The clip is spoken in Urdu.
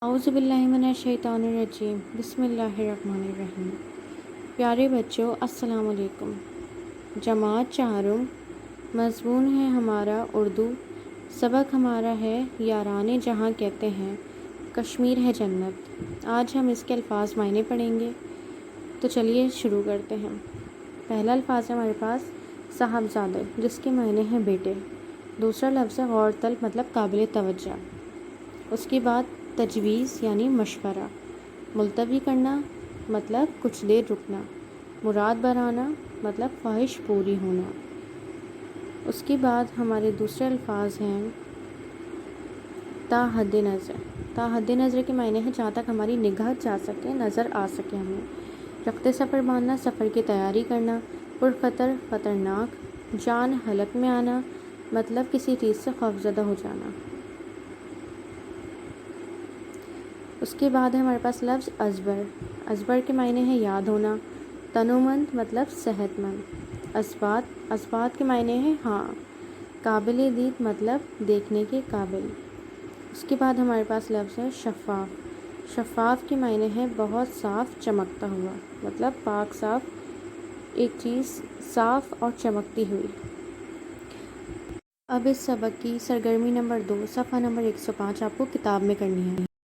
اعوذ باللہ من الشیطان الرجیم بسم اللہ الرحمن الرحیم۔ پیارے بچوں السلام علیکم۔ جماعت چہارم، مضمون ہے ہمارا اردو، سبق ہمارا ہے یاران جہاں کہتے ہیں کشمیر ہے جنت۔ آج ہم اس کے الفاظ معنی پڑھیں گے، تو چلیے شروع کرتے ہیں۔ پہلا الفاظ ہے ہمارے پاس صاحبزادے، جس کے معنی ہیں بیٹے۔ دوسرا لفظ ہے غور طلب، مطلب قابل توجہ۔ اس کے بعد تجویز یعنی مشورہ، ملتوی کرنا مطلب کچھ دیر رکنا، مراد برانا مطلب خواہش پوری ہونا۔ اس کے بعد ہمارے دوسرے الفاظ ہیں تا حد نظر۔ تا حد نظر کے معنی ہیں جہاں تک ہماری نگاہ جا سکے، نظر آ سکے ہمیں۔ رخت سفر باندھنا، سفر کی تیاری کرنا، پرخطر خطرناک، جان حلق میں آنا مطلب کسی چیز سے خوفزدہ ہو جانا۔ اس کے بعد ہے ہمارے پاس لفظ ازبر۔ ازبر کے معنی ہے یاد ہونا، تنومند مطلب صحت مند۔ اثبات کے معنی ہے ہاں، قابل دید مطلب دیکھنے کے قابل۔ اس کے بعد ہمارے پاس لفظ ہے شفاف۔ شفاف کے معنی ہے بہت صاف چمکتا ہوا، مطلب پاک صاف، ایک چیز صاف اور چمکتی ہوئی۔ اب اس سبق کی سرگرمی نمبر 2 صفحہ نمبر 105 آپ کو کتاب میں کرنی ہے۔